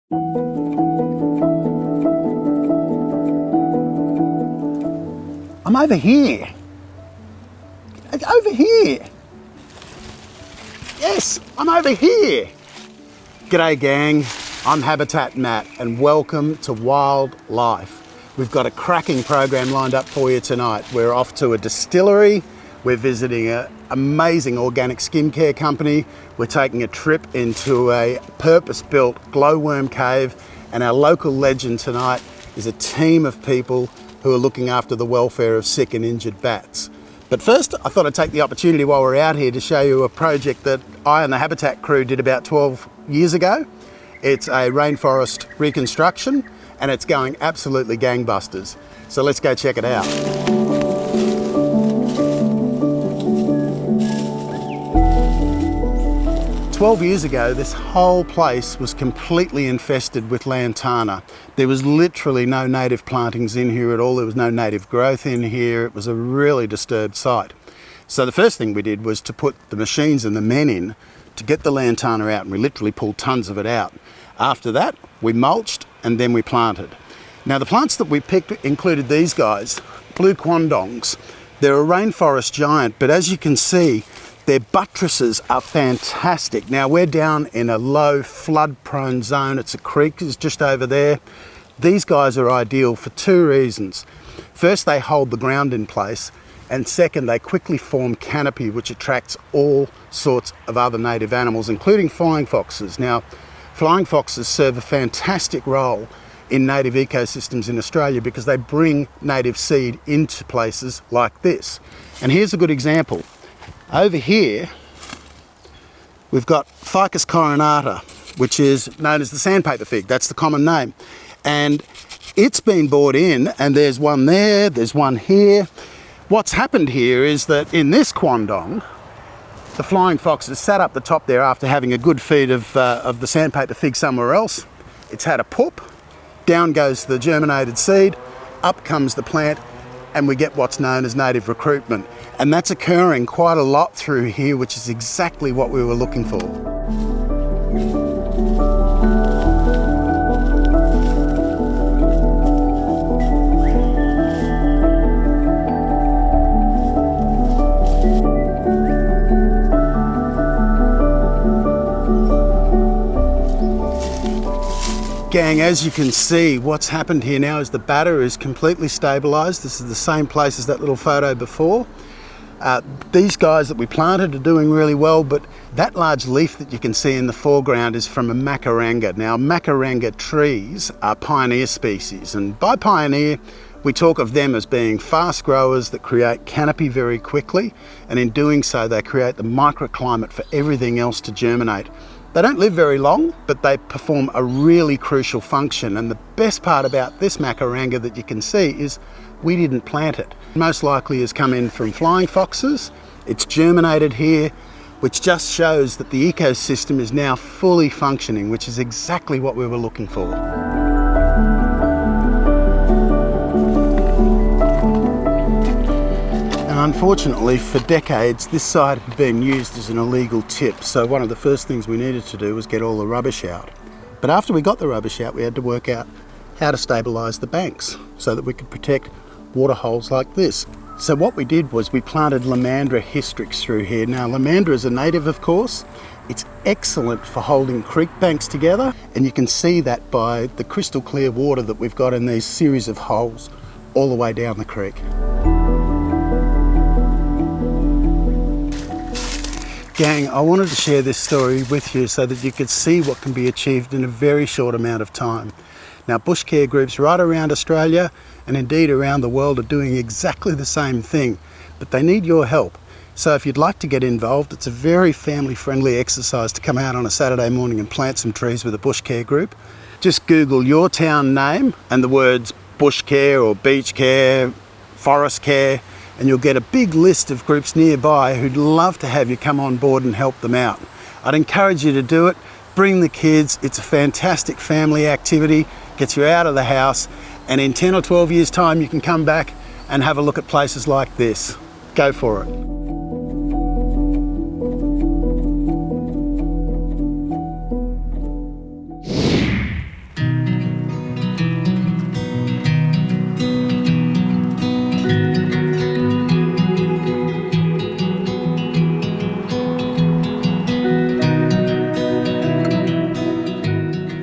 I'm over here. Over here. Yes, I'm over here. G'day gang, I'm Habitat Matt and welcome to Wildlife. We've got a cracking program lined up for you tonight. We're off to a distillery, we're visiting an amazing organic skincare company, we're taking a trip into a purpose-built glowworm cave, and our local legend tonight is a team of people who are looking after the welfare of sick and injured bats. But first, I thought I'd take the opportunity while we're out here to show you a project that I and the Habitat crew did about 12 years ago. It's a rainforest reconstruction and it's going absolutely gangbusters. So let's go check it out. 12 years ago, this whole place was completely infested with lantana. There was literally no native plantings in here at all. There was no native growth in here. It was a really disturbed site. So the first thing we did was to put the machines and the men in to get the lantana out, and we literally pulled tons of it out. After that, we mulched and then we planted. Now the plants that we picked included these guys, blue quandongs. They're a rainforest giant, but as you can see, their buttresses are fantastic. Now we're down in a low flood-prone zone. It's a creek, it's just over there. These guys are ideal for two reasons. First, they hold the ground in place, and second, they quickly form canopy, which attracts all sorts of other native animals, including flying foxes. Now, flying foxes serve a fantastic role in native ecosystems in Australia because they bring native seed into places like this. And here's a good example. Over here, we've got Ficus coronata, which is known as the sandpaper fig. That's the common name. And it's been brought in, and there's one there, there's one here. What's happened here is that in this quandong, the flying fox has sat up the top there after having a good feed of the sandpaper fig somewhere else. It's had a poop, down goes the germinated seed, up comes the plant, and we get what's known as native recruitment. And that's occurring quite a lot through here, which is exactly what we were looking for. Gang, as you can see, what's happened here now is the batter is completely stabilised. This is the same place as that little photo before. These guys that we planted are doing really well, but that large leaf that you can see in the foreground is from a macaranga. Now, macaranga trees are pioneer species, and by pioneer, we talk of them as being fast growers that create canopy very quickly, and in doing so, they create the microclimate for everything else to germinate. They don't live very long, but they perform a really crucial function, and the best part about this macaranga that you can see is we didn't plant it. Most likely has come in from flying foxes. It's germinated here, which just shows that the ecosystem is now fully functioning, which is exactly what we were looking for. And unfortunately, for decades, this site had been used as an illegal tip, so one of the first things we needed to do was get all the rubbish out. But after we got the rubbish out, we had to work out how to stabilise the banks so that we could protect water holes like this. So what we did was we planted Lomandra hystrix through here. Now, Lomandra is a native, of course. It's excellent for holding creek banks together, and you can see that by the crystal clear water that we've got in these series of holes all the way down the creek. Gang, I wanted to share this story with you so that you could see what can be achieved in a very short amount of time. Now, bush care groups right around Australia and indeed around the world are doing exactly the same thing, but they need your help. So if you'd like to get involved, it's a very family-friendly exercise to come out on a Saturday morning and plant some trees with a bush care group. Just Google your town name and the words bush care or beach care, forest care, and you'll get a big list of groups nearby who'd love to have you come on board and help them out. I'd encourage you to do it. Bring the kids. It's a fantastic family activity, gets you out of the house, and in 10 or 12 years' time you can come back and have a look at places like this. Go for it.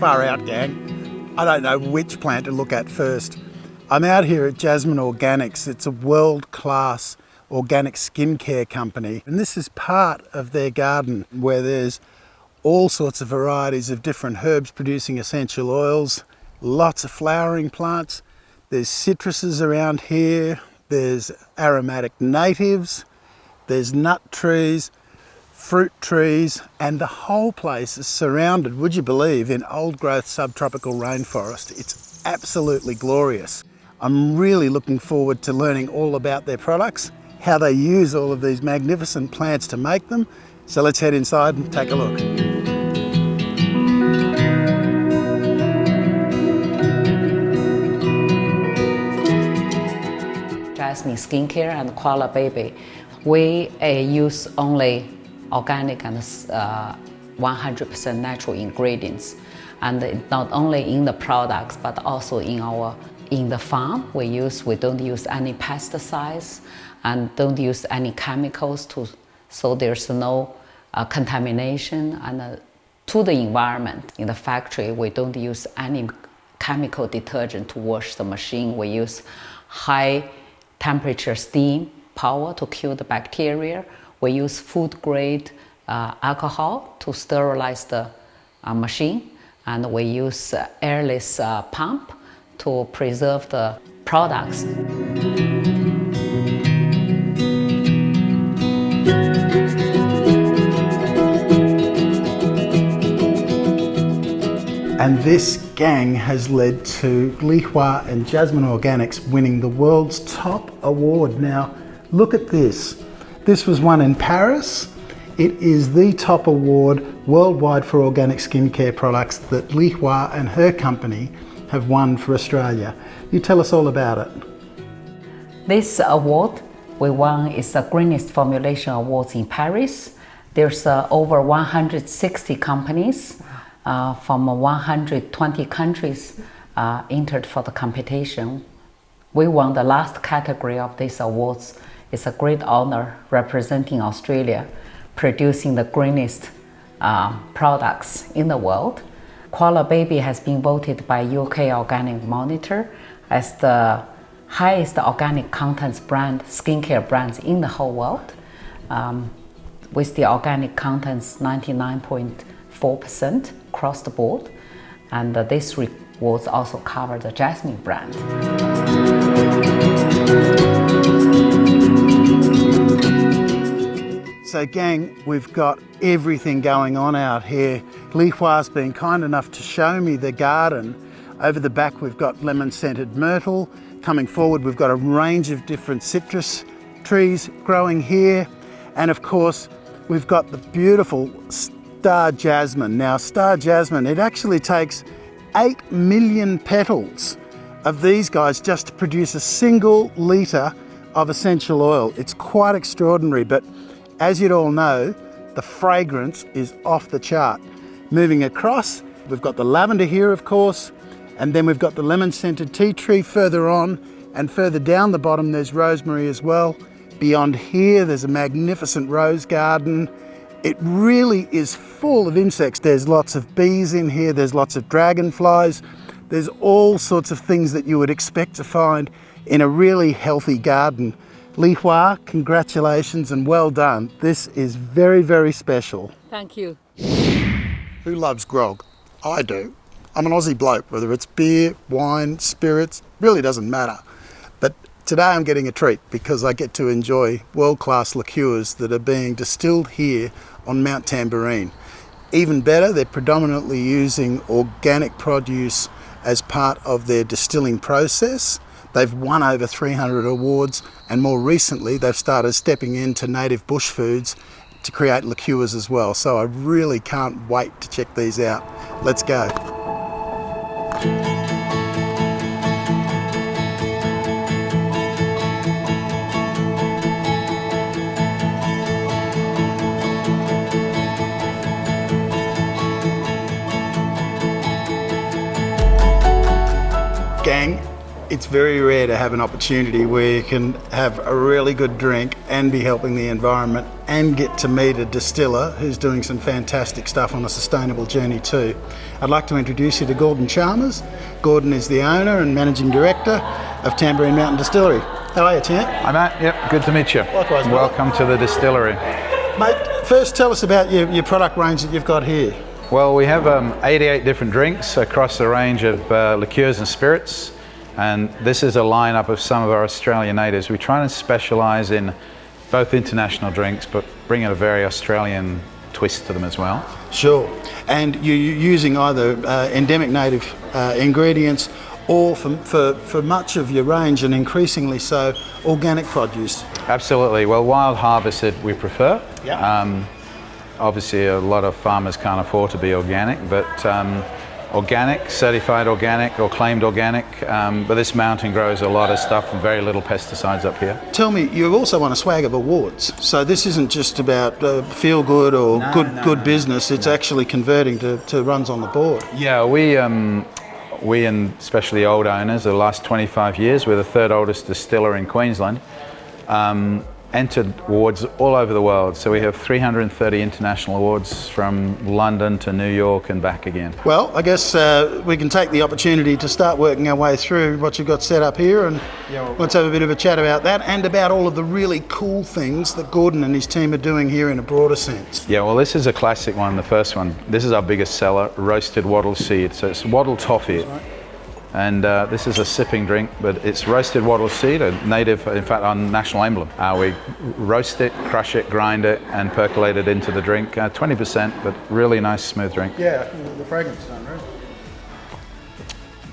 Far out, gang. I don't know which plant to look at first. I'm out here at Jazmin Organics. It's a world-class organic skincare company. And this is part of their garden where there's all sorts of varieties of different herbs producing essential oils, lots of flowering plants. There's citruses around here. There's aromatic natives. There's nut trees, fruit trees, and the whole place is surrounded, would you believe, in old growth subtropical rainforest. It's absolutely glorious. I'm really looking forward to learning all about their products, how they use all of these magnificent plants to make them. So let's head inside and take a look. Jazmin Skincare and Koala Baby, we use only organic and 100% natural ingredients, and not only in the products but also in the farm. We don't use any pesticides and don't use any chemicals so there's no contamination, and to the environment. In the factory, we don't use any chemical detergent to wash the machine. We use high temperature steam power to kill the bacteria. We use food grade alcohol to sterilize the machine, and we use airless pump to preserve the products. And this gang has led to Glowworm and Jazmin Organics winning the world's top award. Now, look at this. This was won in Paris. It is the top award worldwide for organic skincare products that Glowworm and her company have won for Australia. You tell us all about it. This award we won is the Greenest Formulation Awards in Paris. There's over 160 companies from 120 countries entered for the competition. We won the last category of these awards. It's a great honor representing Australia, producing the greenest products in the world. Koala Baby has been voted by UK Organic Monitor as the highest organic contents brand, skincare brands in the whole world, with the organic contents 99.4% across the board. And this awards also cover the Jazmin brand. So gang, we've got everything going on out here. Glowworm's been kind enough to show me the garden. Over the back we've got lemon-scented myrtle. Coming forward we've got a range of different citrus trees growing here. And of course we've got the beautiful star jasmine. Now star jasmine, it actually takes 8 million petals of these guys just to produce a single litre of essential oil. It's quite extraordinary, but as you'd all know, the fragrance is off the chart. Moving across, we've got the lavender here, of course, and then we've got the lemon-scented tea tree further on, and further down the bottom there's rosemary as well. Beyond here there's a magnificent rose garden. It really is full of insects. There's lots of bees in here, there's lots of dragonflies. There's all sorts of things that you would expect to find in a really healthy garden. Glowworm, congratulations and well done. This is very, very special. Thank you. Who loves grog? I do. I'm an Aussie bloke, whether it's beer, wine, spirits, really doesn't matter. But today I'm getting a treat because I get to enjoy world-class liqueurs that are being distilled here on Mount Tamborine. Even better, they're predominantly using organic produce as part of their distilling process. They've won over 300 awards, and more recently they've started stepping into native bush foods to create liqueurs as well. So I really can't wait to check these out. Let's go. Gang, It's very rare to have an opportunity where you can have a really good drink and be helping the environment and get to meet a distiller who's doing some fantastic stuff on a sustainable journey too. I'd like to introduce you to Gordon Chalmers. Gordon is the owner and managing director of Tamborine Mountain Distillery. How are you, champ? Hi, Matt. Yep, good to meet you. Likewise, brother. Welcome to the distillery. Mate, first tell us about your product range that you've got here. Well, we have 88 different drinks across a range of liqueurs and spirits. And this is a lineup of some of our Australian natives. We try and specialise in both international drinks, but bring a very Australian twist to them as well. Sure. And you're using either endemic native ingredients or for much of your range, and increasingly so, organic produce. Absolutely. Well, wild harvested we prefer. Yeah. Obviously, a lot of farmers can't afford to be organic, but organic, certified organic or claimed organic, but this mountain grows a lot of stuff and very little pesticides up here. Tell me, you also won a swag of awards, so this isn't just about feel good or good business, it's actually converting to runs on the board. Yeah, we and especially old owners, the last 25 years, we're the third oldest distiller in Queensland, entered awards all over the world. So we have 330 international awards from London to New York and back again. Well, I guess we can take the opportunity to start working our way through what you've got set up here, and let's have a bit of a chat about that and about all of the really cool things that Gordon and his team are doing here in a broader sense. Yeah, well, this is a classic one, the first one. This is our biggest seller, roasted wattle seed. So it's wattle toffee. And this is a sipping drink, but it's roasted wattle seed, a native, in fact, our national emblem. We roast it, crush it, grind it, and percolate it into the drink. 20%, but really nice, smooth drink. Yeah, the fragrance is unreal.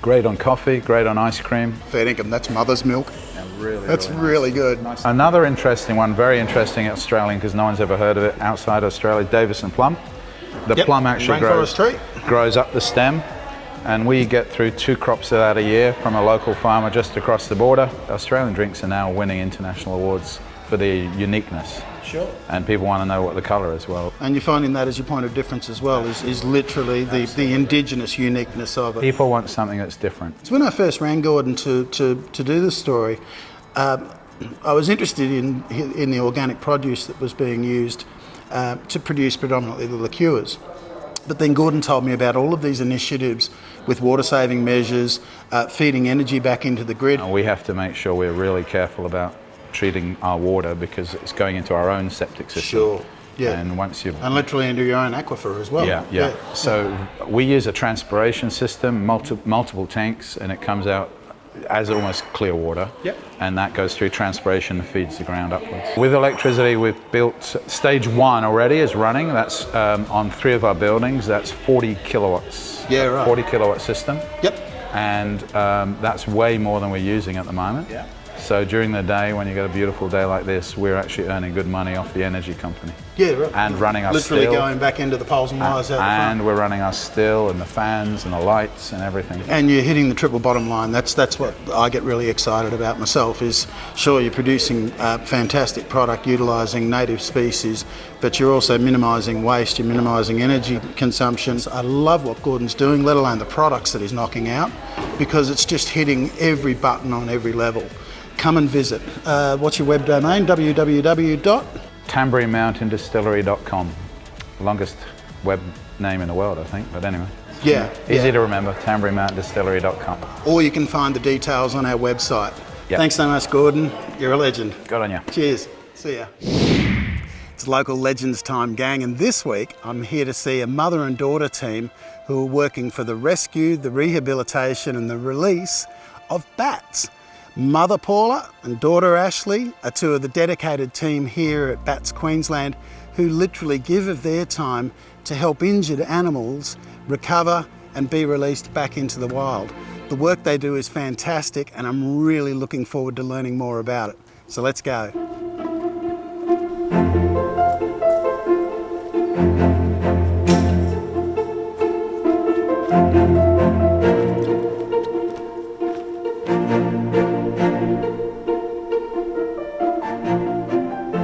Great on coffee, great on ice cream. Fair dinkum, that's mother's milk. Yeah, That's really good. Nice. Another interesting one, very interesting Australian, because no one's ever heard of it outside Australia, Davison plum. The plum actually grows up the stem. And we get through 2 crops of that a year from a local farmer just across the border. Australian drinks are now winning international awards for their uniqueness. Sure. And people want to know what the colour is well. And you're finding that as your point of difference as well, is literally the indigenous uniqueness of it. People want something that's different. So when I first rang Gordon to do this story, I was interested in the organic produce that was being used to produce predominantly the liqueurs. But then Gordon told me about all of these initiatives with water-saving measures, feeding energy back into the grid. We have to make sure we're really careful about treating our water because it's going into our own septic system. Sure, yeah. And once you and literally into your own aquifer as well. Yeah. So we use a transpiration system, multiple tanks, and it comes out as almost clear water. Yep. And that goes through transpiration and feeds the ground upwards. With electricity, we've built stage 1 already is running. That's on 3 of our buildings. That's 40 kilowatts. Yeah, right. 40 kilowatt system. Yep. And that's way more than we're using at the moment. Yeah. So during the day, when you get a beautiful day like this, we're actually earning good money off the energy company. Yeah, right. And running our literally still. Going back into the poles and wires out the front. And we're running our still and the fans and the lights and everything. And you're hitting the triple bottom line. That's what I get really excited about myself is, sure, you're producing fantastic product utilising native species, but you're also minimising waste, you're minimising energy consumption. I love what Gordon's doing, let alone the products that he's knocking out, because it's just hitting every button on every level. Come and visit. What's your web domain? www.TamborineMountainDistillery.com. Longest web name in the world, I think, but anyway. Yeah. Easy to remember, TamborineMountainDistillery.com. Or you can find the details on our website. Yep. Thanks so much, Gordon. You're a legend. Good on you. Cheers. See ya. It's local Legends Time, gang, and this week I'm here to see a mother and daughter team who are working for the rescue, the rehabilitation and the release of bats. Mother Paula and daughter Ashley are 2 of the dedicated team here at Bats Queensland who literally give of their time to help injured animals recover and be released back into the wild. The work they do is fantastic and I'm really looking forward to learning more about it. So let's go.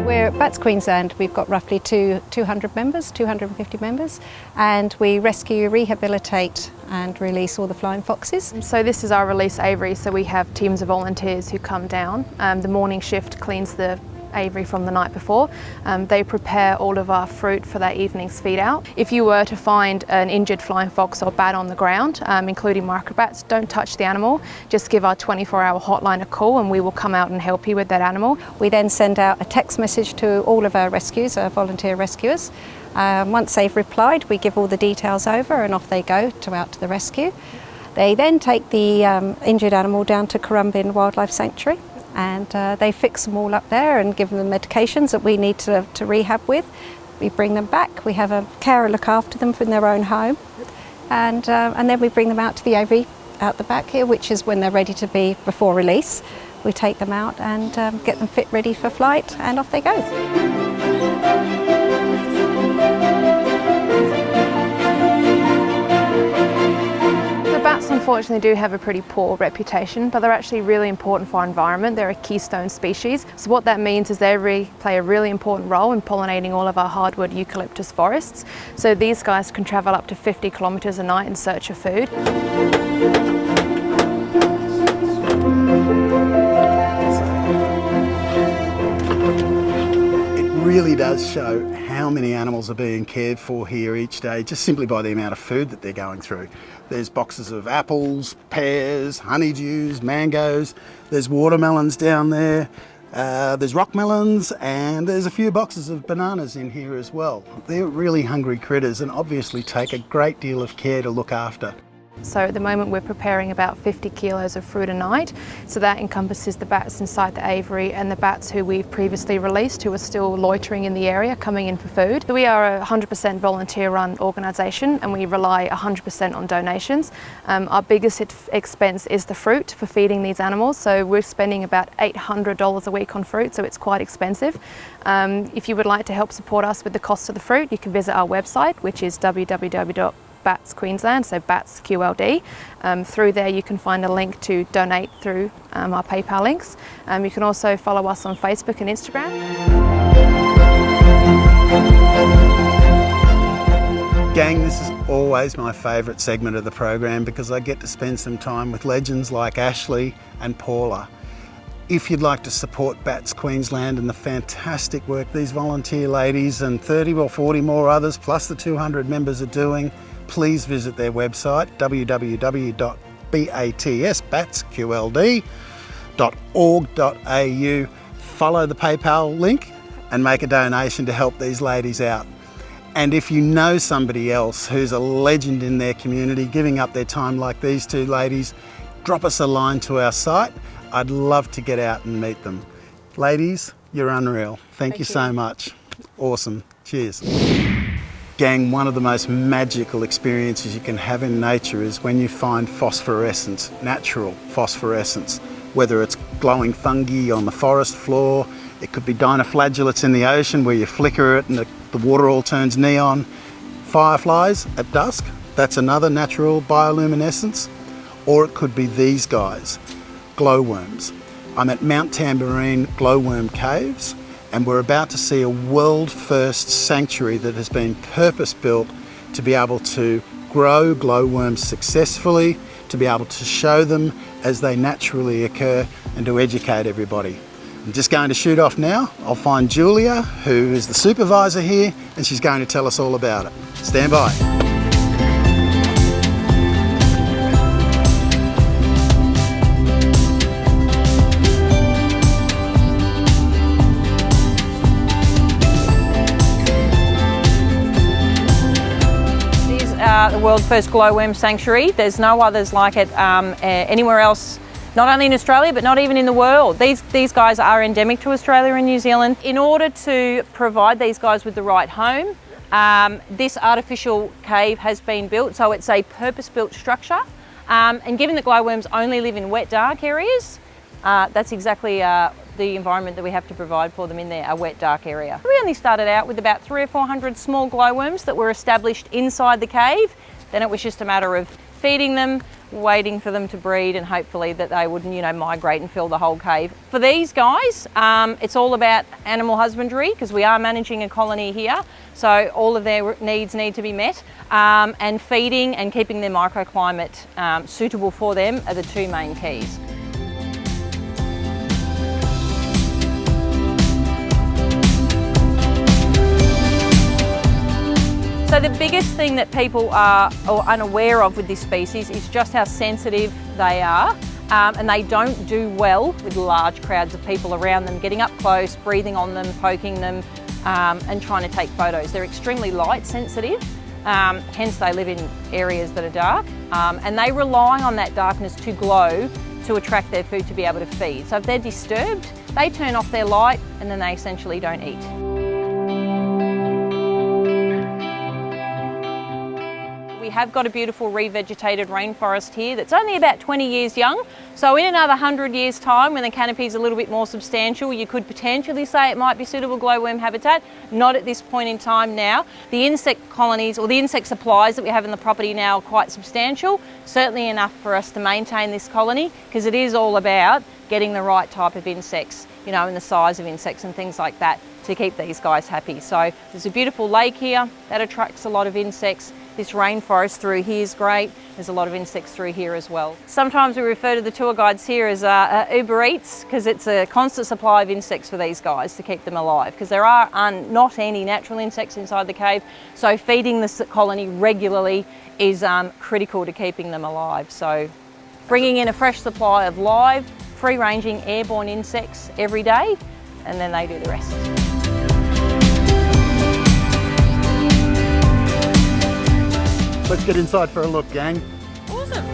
We're at Bats Queensland, we've got roughly 200 members, 250 members, and we rescue, rehabilitate and release all the flying foxes. So this is our release aviary, so we have teams of volunteers who come down. The morning shift cleans the aviary from the night before. They prepare all of our fruit for that evening's feed out. If you were to find an injured flying fox or bat on the ground, including microbats, don't touch the animal. Just give our 24-hour hotline a call and we will come out and help you with that animal. We then send out a text message to all of our rescues, our volunteer rescuers. Once they've replied, we give all the details over and off they go out to the rescue. They then take the injured animal down to Queensland Wildlife Sanctuary, and they fix them all up there and give them the medications that we need to rehab with. We bring them back, we have a carer look after them from their own home, and then we bring them out to the aviary out the back here, which is when they're ready to be before release. We take them out and get them fit, ready for flight, and off they go. Bats unfortunately do have a pretty poor reputation, but they're actually really important for our environment. They're a keystone species. So what that means is they play a really important role in pollinating all of our hardwood eucalyptus forests. So these guys can travel up to 50 kilometres a night in search of food. It really does show how many animals are being cared for here each day, just simply by the amount of food that they're going through. There's boxes of apples, pears, honeydews, mangoes, there's watermelons down there, there's rock melons, and there's a few boxes of bananas in here as well. They're really hungry critters and obviously take a great deal of care to look after. So at the moment we're preparing about 50 kilos of fruit a night. So that encompasses the bats inside the aviary and the bats who we've previously released who are still loitering in the area coming in for food. We are a 100% volunteer run organisation and we rely 100% on donations. Our biggest expense is the fruit for feeding these animals. So we're spending about $800 a week on fruit, so it's quite expensive. If you would like to help support us with the cost of the fruit, you can visit our website, which is www.Bats Queensland, so Bats QLD. Through there you can find a link to donate through our PayPal links. You can also follow us on Facebook and Instagram. Gang, this is always my favourite segment of the program because I get to spend some time with legends like Ashley and Paula. If you'd like to support Bats Queensland and the fantastic work these volunteer ladies and 30 or 40 more others plus the 200 members are doing, please visit their website www.batsqld.org.au, follow the PayPal link and make a donation to help these ladies out. And if you know somebody else who's a legend in their community giving up their time like these two ladies, drop us a line to our site. I'd love to get out and meet them. Ladies, you're unreal. Thank you so much. Awesome. Cheers. Gang, one of the most magical experiences you can have in nature is when you find phosphorescence, natural phosphorescence, whether it's glowing fungi on the forest floor, it could be dinoflagellates in the ocean where you flicker it and the water all turns neon. Fireflies at dusk, that's another natural bioluminescence. Or it could be these guys, glowworms. I'm at Mount Tamborine Glowworm Caves and we're about to see a world first sanctuary that has been purpose built to be able to grow glowworms successfully, to be able to show them as they naturally occur and to educate everybody. I'm just going to shoot off now. I'll find Julia, who is the supervisor here, and she's going to tell us all about it. Stand by. The world's first glowworm sanctuary. There's no others like it anywhere else, not only in Australia but not even in the world. These guys are endemic to Australia and New Zealand. In order to provide these guys with the right home, this artificial cave has been built, so it's a purpose-built structure. And given that glowworms only live in wet, dark areas, that's exactly the environment that we have to provide for them in there, a wet, dark area. We only started out with about 300 or 400 small glowworms that were established inside the cave. Then it was just a matter of feeding them, waiting for them to breed and hopefully that they would, you know, migrate and fill the whole cave. For these guys, it's all about animal husbandry because we are managing a colony here, so all of their needs need to be met, and feeding and keeping their microclimate suitable for them are the two main keys. So the biggest thing that people are unaware of with this species is just how sensitive they are, and they don't do well with large crowds of people around them, getting up close, breathing on them, poking them, and trying to take photos. They're extremely light sensitive, hence they live in areas that are dark, and they rely on that darkness to glow to attract their food to be able to feed. So if they're disturbed, they turn off their light and then they essentially don't eat. We have got a beautiful revegetated rainforest here that's only about 20 years young. So in another 100 years' time, when the canopy is a little bit more substantial, you could potentially say it might be suitable glowworm habitat. Not at this point in time now. The insect colonies or the insect supplies that we have in the property now are quite substantial, certainly enough for us to maintain this colony, because it is all about getting the right type of insects, you know, and the size of insects and things like that to keep these guys happy. So there's a beautiful lake here that attracts a lot of insects. This rainforest through here is great. There's a lot of insects through here as well. Sometimes we refer to the tour guides here as Uber Eats, because it's a constant supply of insects for these guys to keep them alive, because there are not any natural insects inside the cave, so feeding the colony regularly is critical to keeping them alive. So bringing in a fresh supply of live, free-ranging airborne insects every day, and then they do the rest. Let's get inside for a look, gang. Awesome.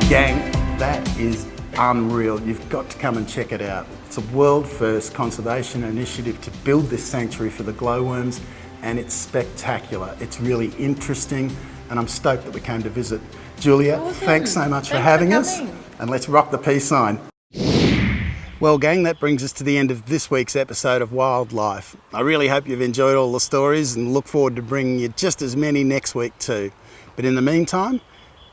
Gang, that is unreal. You've got to come and check it out. It's a world first conservation initiative to build this sanctuary for the glowworms, and it's spectacular. It's really interesting, and I'm stoked that we came to visit. Julia, thanks so much for having us, and let's rock the peace sign. Well, gang, that brings us to the end of this week's episode of Wildlife. I really hope you've enjoyed all the stories and look forward to bringing you just as many next week too. But in the meantime,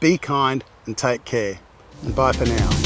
be kind and take care. And bye for now.